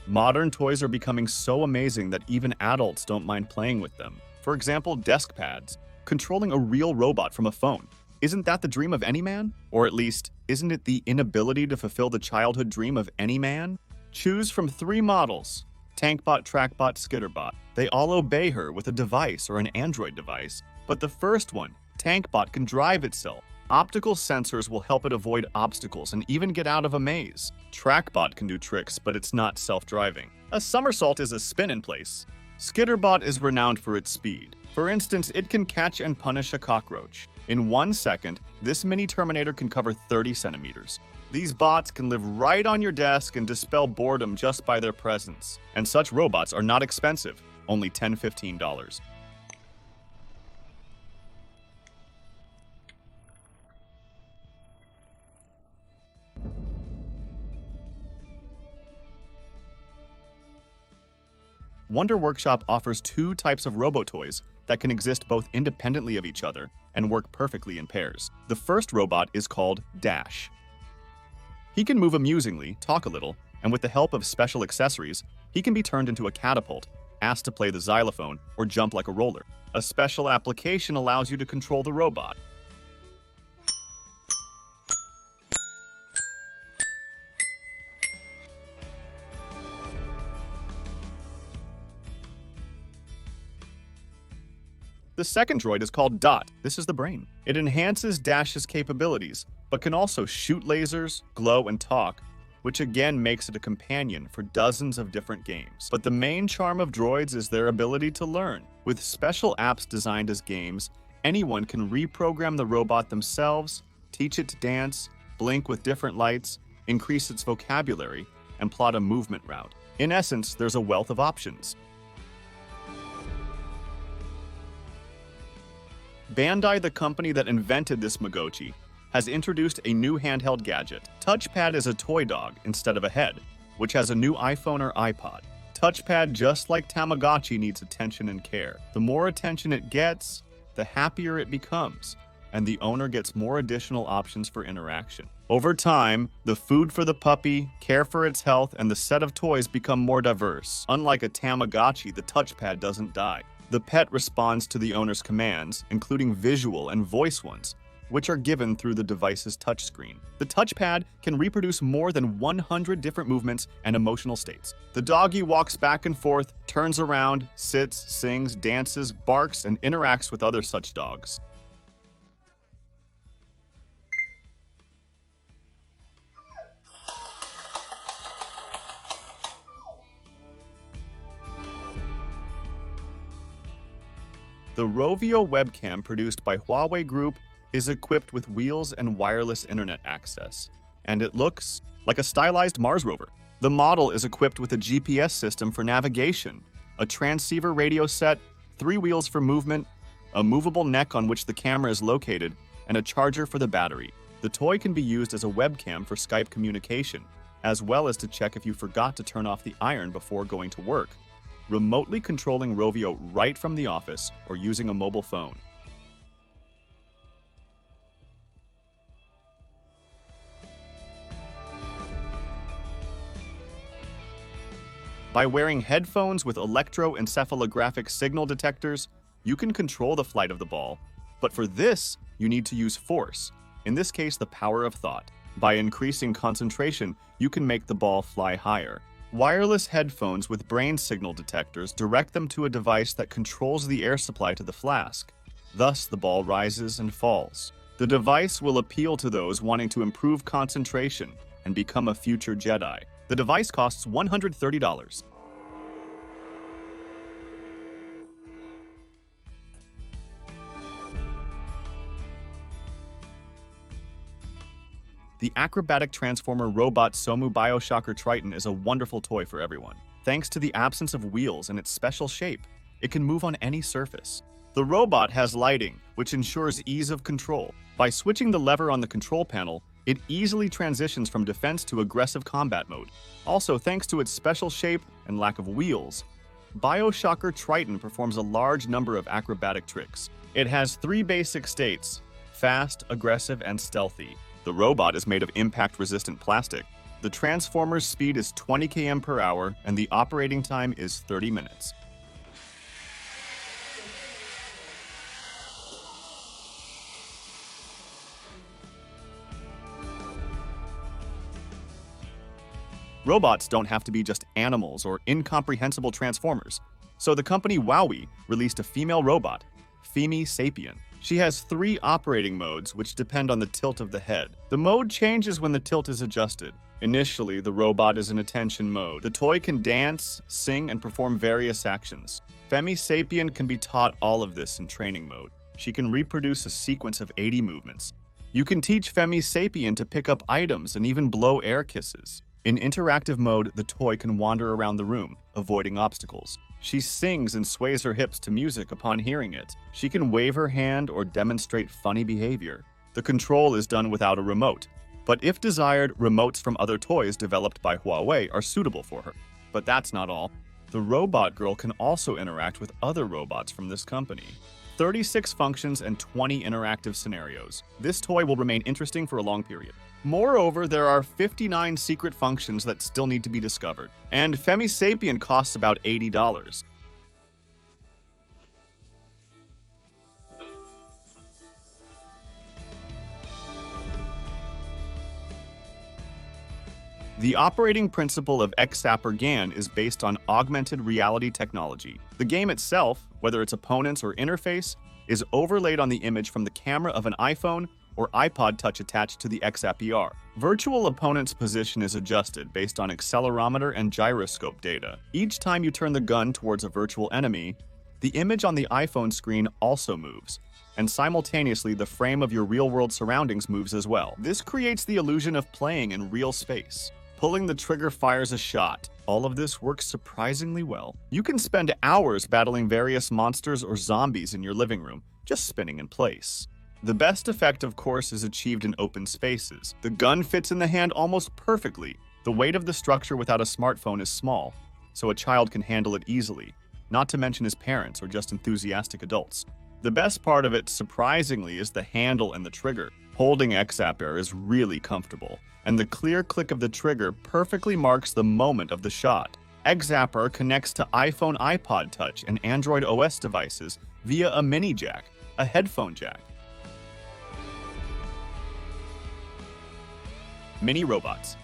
Modern toys are becoming so amazing that even adults don't mind playing with them. For example, desk pads. Controlling a real robot from a phone. Isn't that the dream of any man? Or at least, isn't it the inability to fulfill the childhood dream of any man? Choose from 3 models. Tankbot, Trackbot, Skitterbot. They all obey her with a device or an Android device. But the first one, Tankbot, can drive itself. Optical sensors will help it avoid obstacles and even get out of a maze. Trackbot can do tricks, but it's not self-driving. A somersault is a spin in place. Skitterbot is renowned for its speed. For instance, it can catch and punish a cockroach. In 1 second, this mini Terminator can cover 30 centimeters. These bots can live right on your desk and dispel boredom just by their presence. And such robots are not expensive, only $10–15. Wonder Workshop offers 2 types of robo-toys that can exist both independently of each other and work perfectly in pairs. The first robot is called Dash. He can move amusingly, talk a little, and with the help of special accessories, he can be turned into a catapult, asked to play the xylophone, or jump like a roller. A special application allows you to control the robot. The second droid is called Dot. This is the brain. It enhances Dash's capabilities, but can also shoot lasers, glow, and talk, which again makes it a companion for dozens of different games. But the main charm of droids is their ability to learn. With special apps designed as games, anyone can reprogram the robot themselves, teach it to dance, blink with different lights, increase its vocabulary, and plot a movement route. In essence, there's a wealth of options. Bandai, the company that invented this Tamagotchi, has introduced a new handheld gadget. Touchpad is a toy dog instead of a head, which has a new iPhone or iPod. Touchpad, just like Tamagotchi, needs attention and care. The more attention it gets, the happier it becomes, and the owner gets more additional options for interaction. Over time, the food for the puppy, care for its health, and the set of toys become more diverse. Unlike a Tamagotchi, the touchpad doesn't die. The pet responds to the owner's commands, including visual and voice ones, which are given through the device's touchscreen. The touchpad can reproduce more than 100 different movements and emotional states. The doggy walks back and forth, turns around, sits, sings, dances, barks, and interacts with other such dogs. The Rovio webcam produced by Huawei Group is equipped with wheels and wireless internet access, and it looks like a stylized Mars rover. The model is equipped with a GPS system for navigation, a transceiver radio set, 3 wheels for movement, a movable neck on which the camera is located, and a charger for the battery. The toy can be used as a webcam for Skype communication, as well as to check if you forgot to turn off the iron before going to work, remotely controlling Rovio right from the office or using a mobile phone. By wearing headphones with electroencephalographic signal detectors, you can control the flight of the ball. But for this, you need to use force, in this case the power of thought. By increasing concentration, you can make the ball fly higher. Wireless headphones with brain signal detectors direct them to a device that controls the air supply to the flask. Thus, the ball rises and falls. The device will appeal to those wanting to improve concentration and become a future Jedi. The device costs $130. The acrobatic transformer robot Somu Bioshocker Triton is a wonderful toy for everyone. Thanks to the absence of wheels and its special shape, it can move on any surface. The robot has lighting, which ensures ease of control. By switching the lever on the control panel, it easily transitions from defense to aggressive combat mode. Also, thanks to its special shape and lack of wheels, Bioshocker Triton performs a large number of acrobatic tricks. It has 3 basic states: fast, aggressive, and stealthy. The robot is made of impact-resistant plastic, The Transformer's speed is 20 km per hour, and the operating time is 30 minutes. Robots don't have to be just animals or incomprehensible transformers. So the company WowWee released a female robot, Femi Sapien. She has 3 operating modes which depend on the tilt of the head. The mode changes when the tilt is adjusted. Initially, the robot is in attention mode. The toy can dance, sing, and perform various actions. Femi Sapien can be taught all of this in training mode. She can reproduce a sequence of 80 movements. You can teach Femi Sapien to pick up items and even blow air kisses. In interactive mode, the toy can wander around the room, avoiding obstacles. She sings and sways her hips to music upon hearing it. She can wave her hand or demonstrate funny behavior. The control is done without a remote, but if desired, remotes from other toys developed by Huawei are suitable for her. But that's not all. The robot girl can also interact with other robots from this company. 36 functions and 20 interactive scenarios. This toy will remain interesting for a long period. Moreover, there are 59 secret functions that still need to be discovered, and Femi Sapien costs about $80. The operating principle of XAPR GAN is based on augmented reality technology. The game itself, whether its opponents or interface, is overlaid on the image from the camera of an iPhone or iPod Touch attached to the XAPR. Virtual opponent's position is adjusted based on accelerometer and gyroscope data. Each time you turn the gun towards a virtual enemy, the image on the iPhone screen also moves, and simultaneously the frame of your real-world surroundings moves as well. This creates the illusion of playing in real space. Pulling the trigger fires a shot. All of this works surprisingly well. You can spend hours battling various monsters or zombies in your living room, just spinning in place. The best effect, of course, is achieved in open spaces. The gun fits in the hand almost perfectly. The weight of the structure without a smartphone is small, so a child can handle it easily, not to mention his parents or just enthusiastic adults. The best part of it, surprisingly, is the handle and the trigger. Holding XAPR is really comfortable, and the clear click of the trigger perfectly marks the moment of the shot. XAPR connects to iPhone, iPod Touch, and Android OS devices via a mini jack, a headphone jack. Mini robots.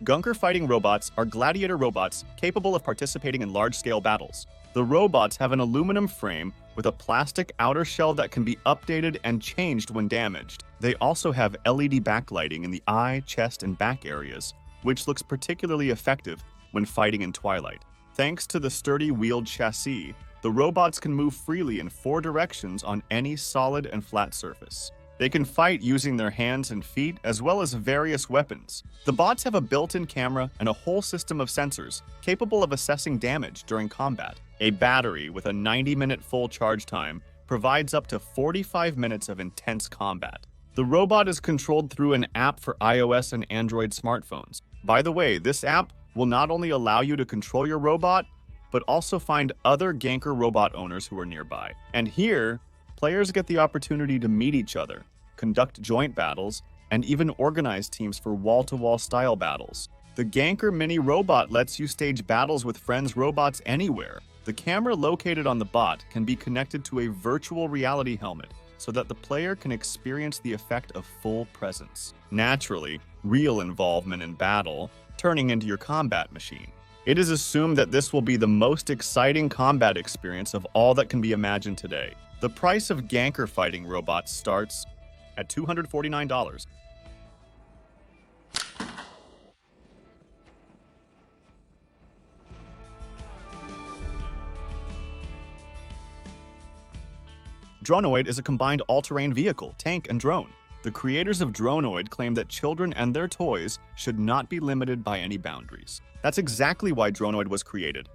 Gunker fighting robots are gladiator robots capable of participating in large-scale battles. The robots have an aluminum frame with a plastic outer shell that can be updated and changed when damaged. They also have LED backlighting in the eye, chest, and back areas, which looks particularly effective when fighting in twilight. Thanks to the sturdy wheeled chassis, the robots can move freely in 4 directions on any solid and flat surface. They can fight using their hands and feet, as well as various weapons. The bots have a built-in camera and a whole system of sensors capable of assessing damage during combat. A battery with a 90-minute full charge time provides up to 45 minutes of intense combat. The robot is controlled through an app for iOS and Android smartphones. By the way, this app will not only allow you to control your robot, but also find other Ganker robot owners who are nearby. And here, players get the opportunity to meet each other, conduct joint battles, and even organize teams for wall-to-wall style battles. The Ganker Mini Robot lets you stage battles with friends' robots anywhere. The camera located on the bot can be connected to a virtual reality helmet so that the player can experience the effect of full presence. Naturally, real involvement in battle, turning into your combat machine. It is assumed that this will be the most exciting combat experience of all that can be imagined today. The price of Ganker fighting robots starts at $249. Dronoid is a combined all-terrain vehicle, tank, and drone. The creators of Dronoid claim that children and their toys should not be limited by any boundaries. That's exactly why Dronoid was created.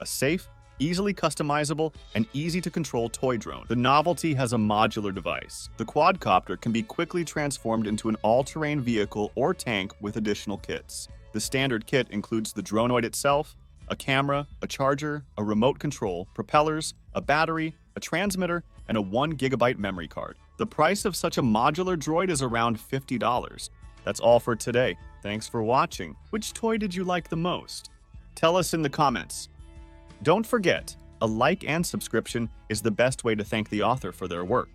A safe, easily customizable, and easy-to-control toy drone. The novelty has a modular device. The quadcopter can be quickly transformed into an all-terrain vehicle or tank with additional kits. The standard kit includes the Dronoid itself, a camera, a charger, a remote control, propellers, a battery, a transmitter, and a 1 GB memory card. The price of such a modular droid is around $50. That's all for today. Thanks for watching. Which toy did you like the most? Tell us in the comments. Don't forget, a like and subscription is the best way to thank the author for their work.